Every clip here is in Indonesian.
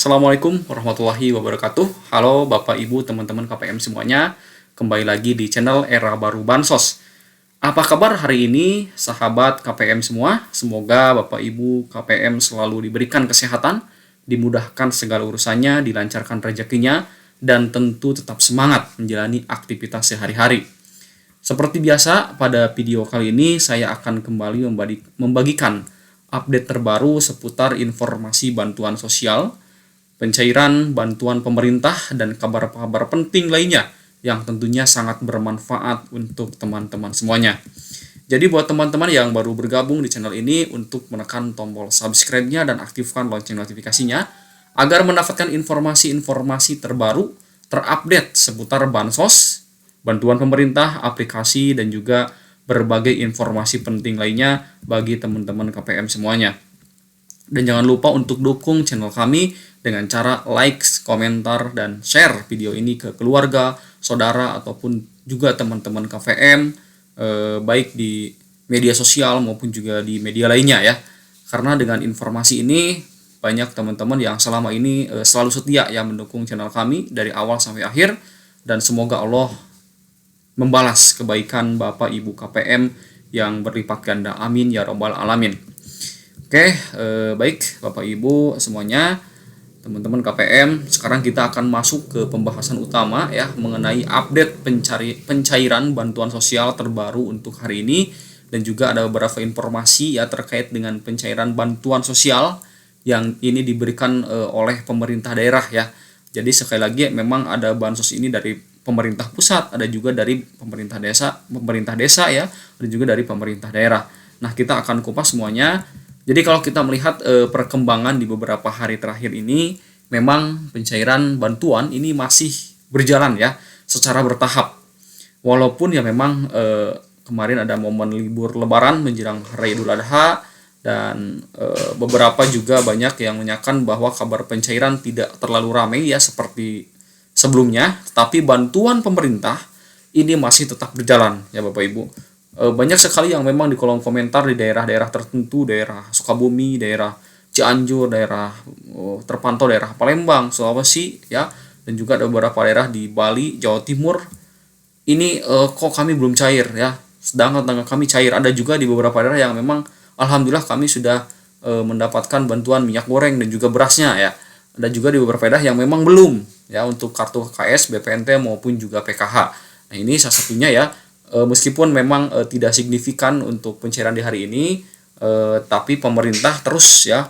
Assalamualaikum warahmatullahi wabarakatuh. Halo Bapak Ibu teman-teman KPM semuanya. Kembali lagi di channel Era Baru Bansos. Apa kabar hari ini sahabat KPM semua? Semoga Bapak Ibu KPM selalu diberikan kesehatan, dimudahkan segala urusannya, dilancarkan rezekinya, dan tentu tetap semangat menjalani aktivitas sehari-hari. Seperti biasa, pada video kali ini saya akan kembali membagikan update terbaru seputar informasi bantuan sosial, pencairan bantuan pemerintah, dan kabar-kabar penting lainnya yang tentunya sangat bermanfaat untuk teman-teman semuanya. Jadi buat teman-teman yang baru bergabung di channel ini, untuk menekan tombol subscribe-nya dan aktifkan lonceng notifikasinya agar mendapatkan informasi-informasi terbaru, terupdate seputar bansos, bantuan pemerintah, aplikasi, dan juga berbagai informasi penting lainnya bagi teman-teman KPM semuanya. Dan jangan lupa untuk dukung channel kami dengan cara like, komentar, dan share video ini ke keluarga, saudara, ataupun juga teman-teman KPM, baik di media sosial maupun juga di media lainnya ya. Karena dengan informasi ini, banyak teman-teman yang selama ini selalu setia ya mendukung channel kami dari awal sampai akhir, dan semoga Allah membalas kebaikan Bapak Ibu KPM yang berlipat ganda. Amin ya robbal alamin. Oke, baik Bapak Ibu semuanya, teman-teman KPM, sekarang kita akan masuk ke pembahasan utama ya mengenai update pencairan bantuan sosial terbaru untuk hari ini, dan juga ada beberapa informasi ya terkait dengan pencairan bantuan sosial yang ini diberikan oleh pemerintah daerah ya. Jadi sekali lagi memang ada bansos ini dari pemerintah pusat, ada juga dari pemerintah desa ya, dan juga dari pemerintah daerah. Nah, kita akan kupas semuanya. Jadi kalau kita melihat perkembangan di beberapa hari terakhir ini, memang pencairan bantuan ini masih berjalan ya secara bertahap. Walaupun ya memang kemarin ada momen libur Lebaran menjelang Hari Idul Adha, dan beberapa juga banyak yang menyatakan bahwa kabar pencairan tidak terlalu ramai ya seperti sebelumnya, tetapi bantuan pemerintah ini masih tetap berjalan ya Bapak Ibu. Banyak sekali yang memang di kolom komentar di daerah-daerah tertentu, daerah Sukabumi, daerah Cianjur, daerah terpantau daerah Palembang, Sulawesi ya, dan juga ada beberapa daerah di Bali, Jawa Timur. Ini kok kami belum cair ya, sedangkan tetangga kami cair. Ada juga di beberapa daerah yang memang alhamdulillah kami sudah mendapatkan bantuan minyak goreng dan juga berasnya ya. Ada juga di beberapa daerah yang memang belum ya untuk kartu KKS, BPNT maupun juga PKH. Nah, ini salah satunya ya. Meskipun memang tidak signifikan untuk pencairan di hari ini, tapi pemerintah terus ya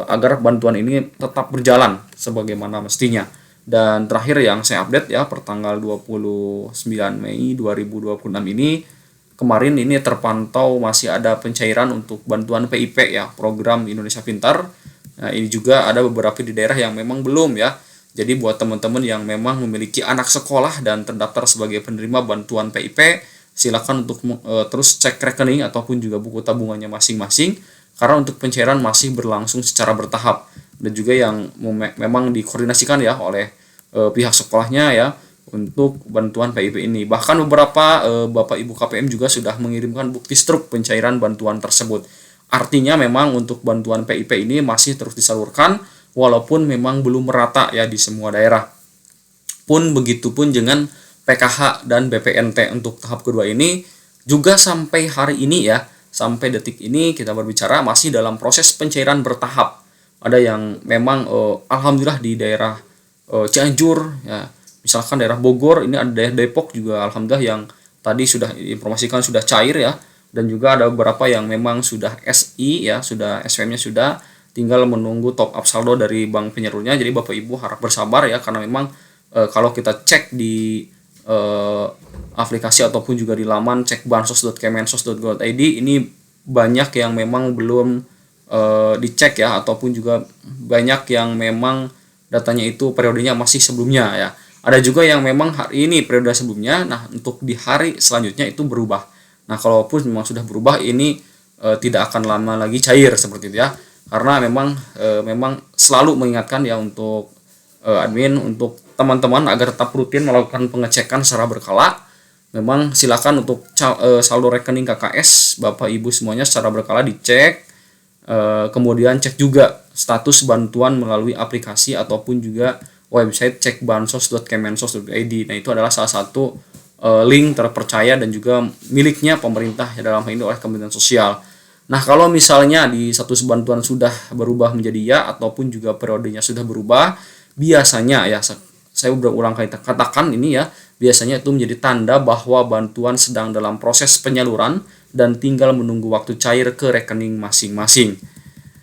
agar bantuan ini tetap berjalan sebagaimana mestinya. Dan terakhir yang saya update ya pertanggal 29 Mei 2026 ini, kemarin ini terpantau masih ada pencairan untuk bantuan PIP ya, program Indonesia Pintar. Nah, ini juga ada beberapa di daerah yang memang belum ya. Jadi buat teman-teman yang memang memiliki anak sekolah dan terdaftar sebagai penerima bantuan PIP, silakan untuk terus cek rekening ataupun juga buku tabungannya masing-masing, karena untuk pencairan masih berlangsung secara bertahap, dan juga yang memang dikoordinasikan ya oleh pihak sekolahnya ya untuk bantuan PIP ini. Bahkan beberapa Bapak Ibu KPM juga sudah mengirimkan bukti struk pencairan bantuan tersebut. Artinya memang untuk bantuan PIP ini masih terus disalurkan, walaupun memang belum merata ya di semua daerah. Pun begitupun dengan PKH dan BPNT untuk tahap kedua ini juga sampai hari ini ya, sampai detik ini kita berbicara masih dalam proses pencairan bertahap. Ada yang memang alhamdulillah di daerah Cianjur ya, misalkan daerah Bogor, ini ada daerah Depok juga alhamdulillah yang tadi sudah informasikan sudah cair ya, dan juga ada beberapa yang memang sudah SI ya, sudah SPM-nya sudah, tinggal menunggu top up saldo dari bank penyalurnya. Jadi Bapak Ibu harap bersabar ya, karena memang kalau kita cek di aplikasi ataupun juga di laman cek bansos.kemensos.go.id, ini banyak yang memang belum dicek ya, ataupun juga banyak yang memang datanya itu periodenya masih sebelumnya ya. Ada juga yang memang hari ini periode sebelumnya, nah untuk di hari selanjutnya itu berubah. Nah, kalaupun memang sudah berubah, ini tidak akan lama lagi cair seperti itu ya. Karena memang selalu mengingatkan ya untuk admin, untuk teman-teman agar tetap rutin melakukan pengecekan secara berkala. Memang silakan untuk saldo rekening KKS Bapak Ibu semuanya secara berkala dicek, Kemudian cek juga status bantuan melalui aplikasi ataupun juga website cekbansos.kemensos.id. Nah, itu adalah salah satu link terpercaya dan juga miliknya pemerintah ya, dalam hal ini oleh Kementerian Sosial. Nah, kalau misalnya di status bantuan sudah berubah menjadi ya ataupun juga periodenya sudah berubah, biasanya ya saya berulang kali katakan ini ya, biasanya itu menjadi tanda bahwa bantuan sedang dalam proses penyaluran dan tinggal menunggu waktu cair ke rekening masing-masing.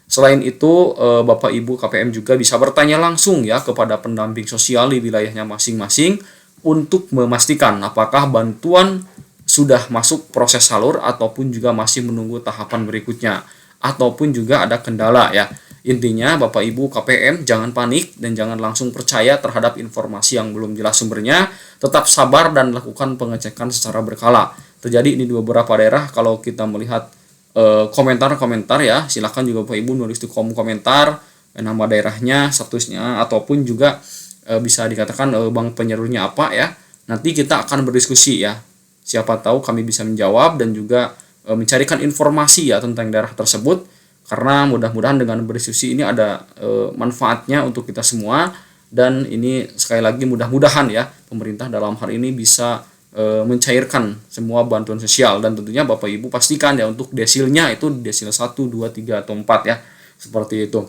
Selain itu, Bapak Ibu KPM juga bisa bertanya langsung ya kepada pendamping sosial di wilayahnya masing-masing untuk memastikan apakah bantuan sudah masuk proses salur ataupun juga masih menunggu tahapan berikutnya ataupun juga ada kendala ya. Intinya Bapak Ibu KPM jangan panik dan jangan langsung percaya terhadap informasi yang belum jelas sumbernya, tetap sabar dan lakukan pengecekan secara berkala. Terjadi ini di beberapa daerah. Kalau kita melihat komentar-komentar ya, silakan juga Bapak Ibu nulis di kolom komentar nama daerahnya, statusnya ataupun juga bisa dikatakan bank penyalurnya apa ya. Nanti kita akan berdiskusi ya. Siapa tahu kami bisa menjawab dan juga mencarikan informasi ya tentang daerah tersebut, karena mudah-mudahan dengan berdiskusi ini ada manfaatnya untuk kita semua. Dan ini sekali lagi mudah-mudahan ya pemerintah dalam hal ini bisa mencairkan semua bantuan sosial, dan tentunya Bapak Ibu pastikan ya untuk desilnya itu desil 1, 2, 3 atau 4 ya, seperti itu.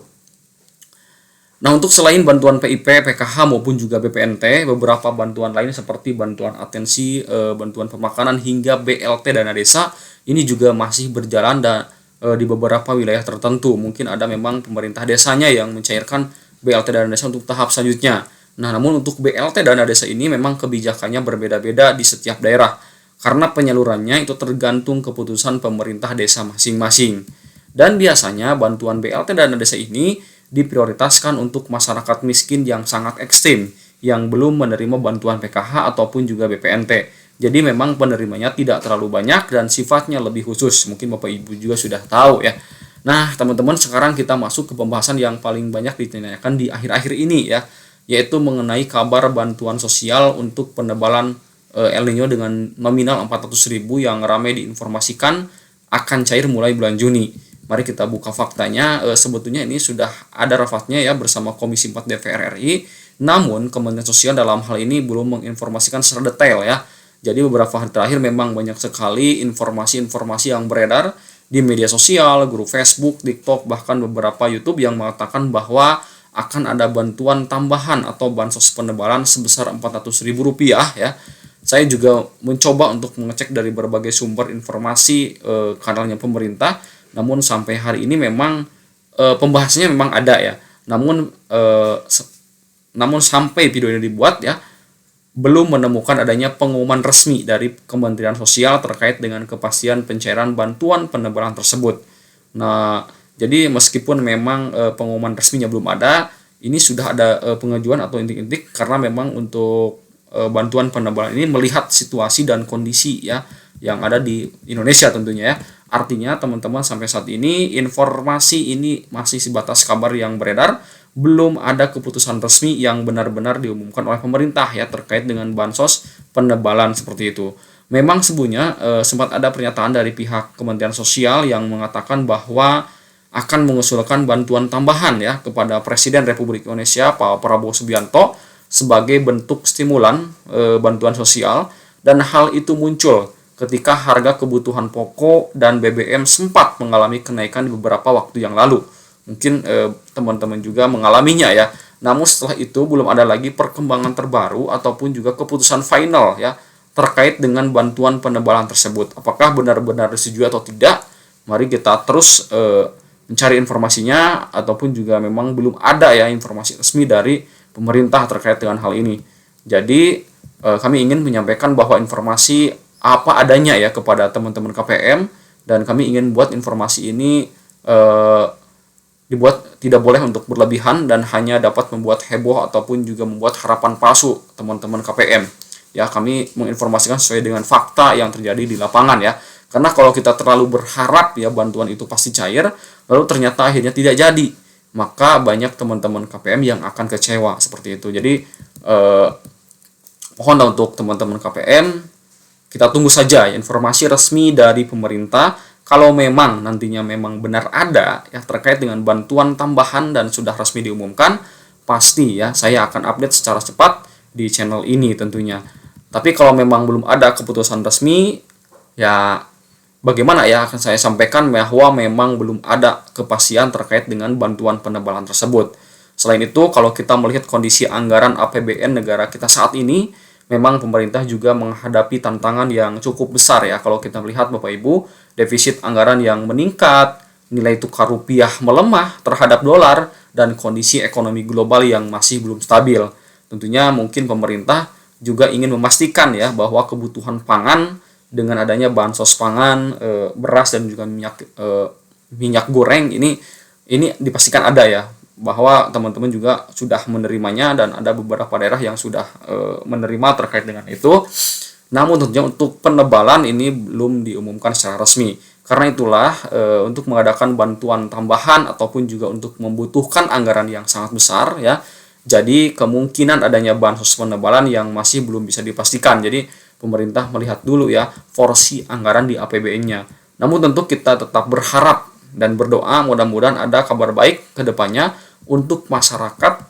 Nah, untuk selain bantuan PIP, PKH maupun juga BPNT, beberapa bantuan lain seperti bantuan atensi, bantuan pemakanan hingga BLT dana desa ini juga masih berjalan dan di beberapa wilayah tertentu. Mungkin ada memang pemerintah desanya yang mencairkan BLT dana desa untuk tahap selanjutnya. Nah, namun untuk BLT dana desa ini memang kebijakannya berbeda-beda di setiap daerah karena penyalurannya itu tergantung keputusan pemerintah desa masing-masing. Dan biasanya bantuan BLT dana desa ini diprioritaskan untuk masyarakat miskin yang sangat ekstrim yang belum menerima bantuan PKH ataupun juga BPNT. Jadi memang penerimanya tidak terlalu banyak dan sifatnya lebih khusus. Mungkin Bapak Ibu juga sudah tahu ya. Nah, teman-teman, sekarang kita masuk ke pembahasan yang paling banyak ditanyakan di akhir-akhir ini ya, yaitu mengenai kabar bantuan sosial untuk penebalan El Nino dengan nominal 400.000 yang ramai diinformasikan akan cair mulai bulan Juni. Mari kita buka faktanya. Sebetulnya ini sudah ada rafatnya ya bersama Komisi 4 DPR RI, namun Kementerian Sosial dalam hal ini belum menginformasikan secara detail ya. Jadi beberapa hari terakhir memang banyak sekali informasi-informasi yang beredar di media sosial, grup Facebook, TikTok, bahkan beberapa YouTube yang mengatakan bahwa akan ada bantuan tambahan atau bansos penebalan sebesar Rp400.000 ya. Saya juga mencoba untuk mengecek dari berbagai sumber informasi kanalnya pemerintah, namun sampai hari ini memang pembahasannya memang ada ya. Namun sampai video ini dibuat ya, belum menemukan adanya pengumuman resmi dari Kementerian Sosial terkait dengan kepastian pencairan bantuan penebalan tersebut. Nah, jadi meskipun memang pengumuman resminya belum ada, ini sudah ada pengajuan atau intik-intik karena memang untuk bantuan penebalan ini melihat situasi dan kondisi ya yang ada di Indonesia tentunya ya. Artinya teman-teman, sampai saat ini informasi ini masih sebatas kabar yang beredar, belum ada keputusan resmi yang benar-benar diumumkan oleh pemerintah ya terkait dengan bansos penebalan seperti itu. Memang sebelumnya sempat ada pernyataan dari pihak Kementerian Sosial yang mengatakan bahwa akan mengusulkan bantuan tambahan ya kepada Presiden Republik Indonesia Pak Prabowo Subianto sebagai bentuk stimulan bantuan sosial, dan hal itu muncul ketika harga kebutuhan pokok dan BBM sempat mengalami kenaikan di beberapa waktu yang lalu. Mungkin teman-teman juga mengalaminya ya. Namun setelah itu belum ada lagi perkembangan terbaru ataupun juga keputusan final ya terkait dengan bantuan penebalan tersebut. Apakah benar-benar disetujui atau tidak? Mari kita terus mencari informasinya, ataupun juga memang belum ada ya informasi resmi dari pemerintah terkait dengan hal ini. Jadi kami ingin menyampaikan bahwa informasi apa adanya ya kepada teman-teman KPM, dan kami ingin buat informasi ini dibuat tidak boleh untuk berlebihan dan hanya dapat membuat heboh ataupun juga membuat harapan palsu teman-teman KPM. Ya, kami menginformasikan sesuai dengan fakta yang terjadi di lapangan ya. Karena kalau kita terlalu berharap ya bantuan itu pasti cair, lalu ternyata akhirnya tidak jadi, maka banyak teman-teman KPM yang akan kecewa seperti itu. Jadi mohon untuk teman-teman KPM, kita tunggu saja informasi resmi dari pemerintah kalau memang nantinya memang benar ada ya terkait dengan bantuan tambahan dan sudah resmi diumumkan, pasti ya saya akan update secara cepat di channel ini tentunya. Tapi kalau memang belum ada keputusan resmi, ya bagaimana ya akan saya sampaikan bahwa memang belum ada kepastian terkait dengan bantuan penebalan tersebut. Selain itu, kalau kita melihat kondisi anggaran APBN negara kita saat ini, memang pemerintah juga menghadapi tantangan yang cukup besar ya. Kalau kita melihat Bapak Ibu, defisit anggaran yang meningkat, nilai tukar rupiah melemah terhadap dolar, dan kondisi ekonomi global yang masih belum stabil. Tentunya mungkin pemerintah juga ingin memastikan ya bahwa kebutuhan pangan dengan adanya bansos pangan, beras dan juga minyak goreng ini dipastikan ada ya, bahwa teman-teman juga sudah menerimanya dan ada beberapa daerah yang sudah menerima terkait dengan itu. Namun tentunya untuk penebalan ini belum diumumkan secara resmi. Karena itulah untuk mengadakan bantuan tambahan ataupun juga untuk membutuhkan anggaran yang sangat besar ya. Jadi kemungkinan adanya bansos penebalan yang masih belum bisa dipastikan. Jadi pemerintah melihat dulu ya porsi anggaran di APBN-nya. Namun tentu kita tetap berharap dan berdoa mudah-mudahan ada kabar baik ke depannya untuk masyarakat,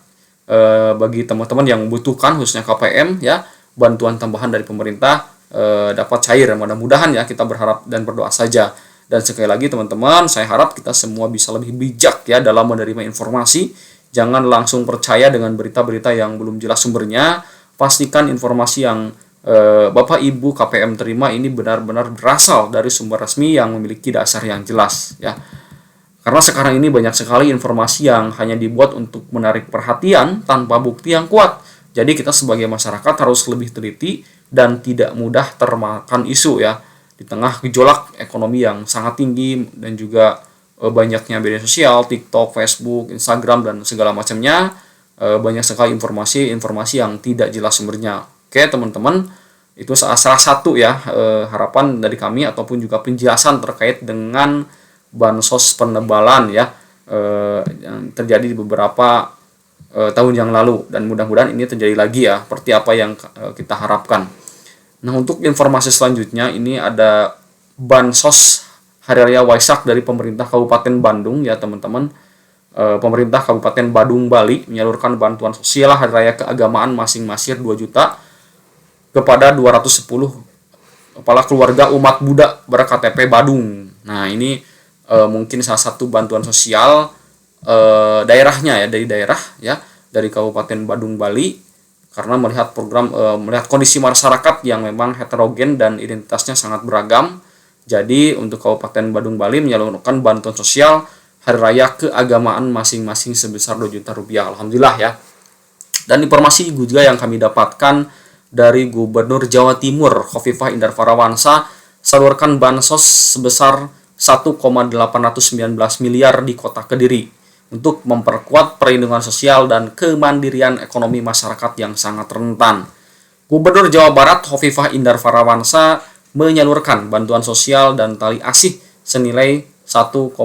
bagi teman-teman yang membutuhkan khususnya KPM ya, bantuan tambahan dari pemerintah dapat cair. Mudah-mudahan ya, kita berharap dan berdoa saja. Dan sekali lagi teman-teman, saya harap kita semua bisa lebih bijak ya dalam menerima informasi. Jangan langsung percaya dengan berita-berita yang belum jelas sumbernya. Pastikan informasi yang Bapak Ibu KPM terima ini benar-benar berasal dari sumber resmi yang memiliki dasar yang jelas ya. Karena sekarang ini banyak sekali informasi yang hanya dibuat untuk menarik perhatian tanpa bukti yang kuat. Jadi kita sebagai masyarakat harus lebih teliti dan tidak mudah termakan isu ya. Di tengah gejolak ekonomi yang sangat tinggi dan juga banyaknya media sosial, TikTok, Facebook, Instagram dan segala macamnya, banyak sekali informasi yang tidak jelas sumbernya. Oke teman-teman, itu salah satu ya harapan dari kami ataupun juga penjelasan terkait dengan bansos penebalan ya yang terjadi di beberapa tahun yang lalu, dan mudah-mudahan ini terjadi lagi ya seperti apa yang kita harapkan. Nah, untuk informasi selanjutnya ini ada bansos Hari Raya Waisak dari pemerintah Kabupaten Bandung ya teman-teman. Pemerintah Kabupaten Badung Bali menyalurkan bantuan sosial Hari Raya keagamaan masing-masing 2 juta kepada 210 kepala keluarga umat Buddha berKTP Badung. Nah, ini mungkin salah satu bantuan sosial daerahnya ya, dari daerah ya, dari Kabupaten Badung Bali, karena melihat melihat kondisi masyarakat yang memang heterogen dan identitasnya sangat beragam. Jadi untuk Kabupaten Badung Bali menyalurkan bantuan sosial Hari Raya keagamaan masing-masing sebesar 2 juta rupiah. Alhamdulillah ya. Dan informasi juga yang kami dapatkan dari Gubernur Jawa Timur Khofifah Indar Parawansa, salurkan bansos sebesar 1,819 miliar di Kota Kediri untuk memperkuat perlindungan sosial dan kemandirian ekonomi masyarakat yang sangat rentan. Gubernur Jawa Barat Khofifah Indar Parawansa menyalurkan bantuan sosial dan tali asih senilai 1,1819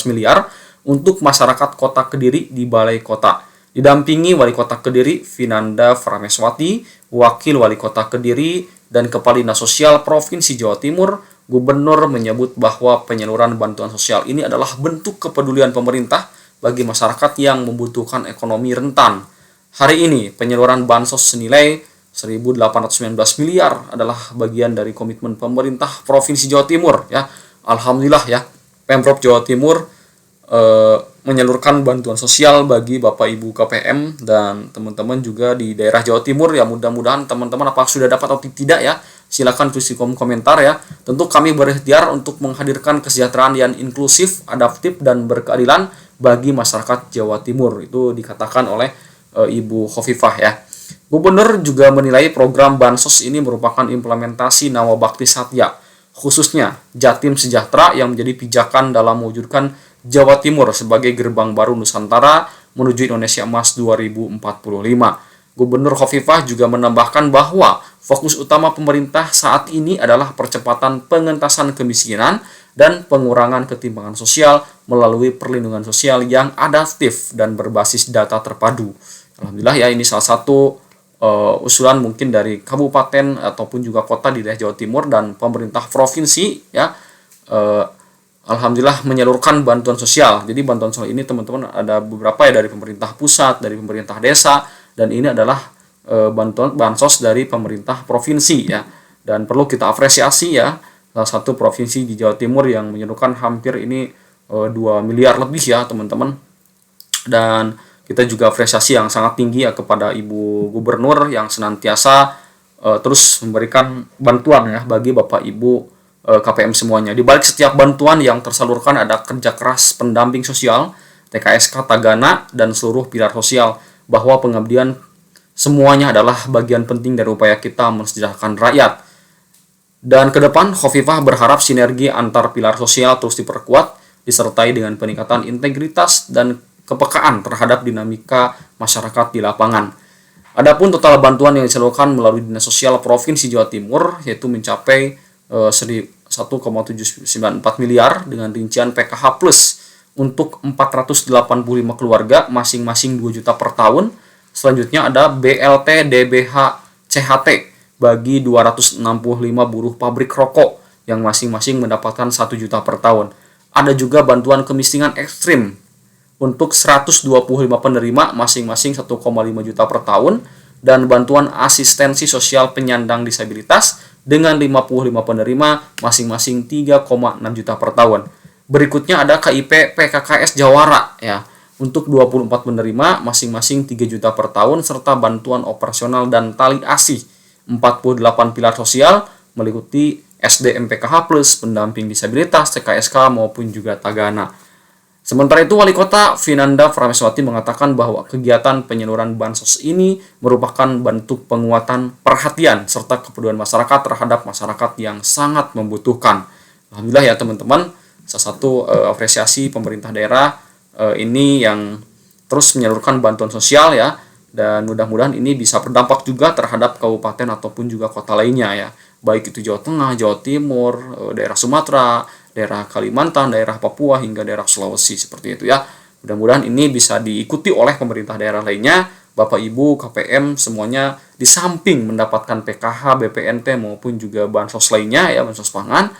miliar untuk masyarakat Kota Kediri di Balai Kota. Didampingi Wali Kota Kediri Vinanda Prameswati, Wakil Wali Kota Kediri, dan Kepala Dinas Sosial Provinsi Jawa Timur, Gubernur menyebut bahwa penyaluran bantuan sosial ini adalah bentuk kepedulian pemerintah bagi masyarakat yang membutuhkan ekonomi rentan. Hari ini, penyaluran bansos senilai 1.819 miliar adalah bagian dari komitmen pemerintah Provinsi Jawa Timur ya. Alhamdulillah ya, Pemprov Jawa Timur menyalurkan bantuan sosial bagi Bapak Ibu KPM dan teman-teman juga di daerah Jawa Timur ya. Mudah-mudahan teman-teman apakah sudah dapat atau tidak ya, silakan tulis di kolom komentar ya. Tentu kami berikhtiar untuk menghadirkan kesejahteraan yang inklusif, adaptif dan berkeadilan bagi masyarakat Jawa Timur. Itu dikatakan oleh Ibu Khofifah ya. Gubernur juga menilai program bansos ini merupakan implementasi Nawabakti Satya, khususnya Jatim Sejahtera yang menjadi pijakan dalam mewujudkan Jawa Timur sebagai gerbang baru Nusantara menuju Indonesia Emas 2045. Gubernur Khofifah juga menambahkan bahwa fokus utama pemerintah saat ini adalah percepatan pengentasan kemiskinan dan pengurangan ketimpangan sosial melalui perlindungan sosial yang adaptif dan berbasis data terpadu. Alhamdulillah ya, ini salah satu usulan mungkin dari kabupaten ataupun juga kota di daerah Jawa Timur dan pemerintah provinsi ya, alhamdulillah menyalurkan bantuan sosial. Jadi bantuan sosial ini teman-teman ada beberapa ya, dari pemerintah pusat, dari pemerintah desa, dan ini adalah bantuan bansos dari pemerintah provinsi ya. Dan perlu kita apresiasi ya, salah satu provinsi di Jawa Timur yang menyalurkan hampir ini 2 miliar lebih ya teman-teman. Dan kita juga apresiasi yang sangat tinggi ya kepada Ibu Gubernur yang senantiasa terus memberikan bantuan ya bagi Bapak Ibu KPM semuanya. Di balik setiap bantuan yang tersalurkan ada kerja keras pendamping sosial, TKSK Tagana, dan seluruh pilar sosial, bahwa pengabdian semuanya adalah bagian penting dari upaya kita mensejahterakan rakyat. Dan ke depan, Khofifah berharap sinergi antar pilar sosial terus diperkuat, disertai dengan peningkatan integritas dan kepekaan terhadap dinamika masyarakat di lapangan. Adapun total bantuan yang disalurkan melalui Dinas Sosial Provinsi Jawa Timur yaitu mencapai 1,794 miliar dengan rincian PKH plus untuk 485 keluarga masing-masing 2 juta per tahun. Selanjutnya ada BLT DBH CHT bagi 265 buruh pabrik rokok yang masing-masing mendapatkan 1 juta per tahun. Ada juga bantuan kemiskinan ekstrim untuk 125 penerima masing-masing 1,5 juta per tahun, dan bantuan asistensi sosial penyandang disabilitas dengan 55 penerima masing-masing 3,6 juta per tahun. Berikutnya ada KIP PKKS Jawara ya, untuk 24 penerima masing-masing 3 juta per tahun, serta bantuan operasional dan tali asi 48 pilar sosial meliputi SDM PKH plus, pendamping disabilitas, TKSK maupun juga Tagana. Sementara itu, Wali Kota Vinanda Prameswati mengatakan bahwa kegiatan penyaluran bansos ini merupakan bentuk penguatan perhatian serta kepedulian masyarakat terhadap masyarakat yang sangat membutuhkan. Alhamdulillah ya teman-teman, salah satu apresiasi pemerintah daerah ini yang terus menyalurkan bantuan sosial ya, dan mudah-mudahan ini bisa berdampak juga terhadap kabupaten ataupun juga kota lainnya ya, baik itu Jawa Tengah, Jawa Timur, daerah Sumatera, daerah Kalimantan, daerah Papua, hingga daerah Sulawesi, seperti itu ya. Mudah-mudahan ini bisa diikuti oleh pemerintah daerah lainnya, Bapak Ibu KPM semuanya, di samping mendapatkan PKH, BPNT maupun juga bansos lainnya ya, bansos pangan,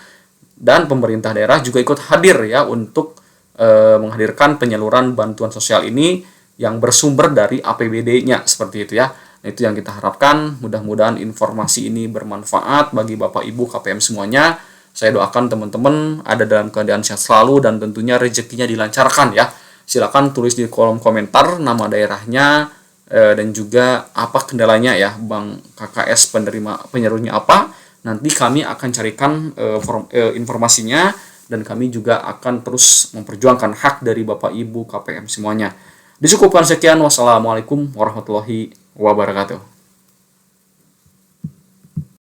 dan pemerintah daerah juga ikut hadir ya untuk menghadirkan penyaluran bantuan sosial ini yang bersumber dari APBD-nya, seperti itu ya. Nah, itu yang kita harapkan. Mudah-mudahan informasi ini bermanfaat bagi Bapak Ibu KPM semuanya. Saya doakan teman-teman ada dalam keadaan sehat selalu dan tentunya rezekinya dilancarkan ya. Silakan tulis di kolom komentar nama daerahnya dan juga apa kendalanya ya, Bang KKS penyalurnya apa. Nanti kami akan carikan informasinya, dan kami juga akan terus memperjuangkan hak dari Bapak Ibu KPM semuanya. Disukupkan sekian. Wassalamualaikum warahmatullahi wabarakatuh.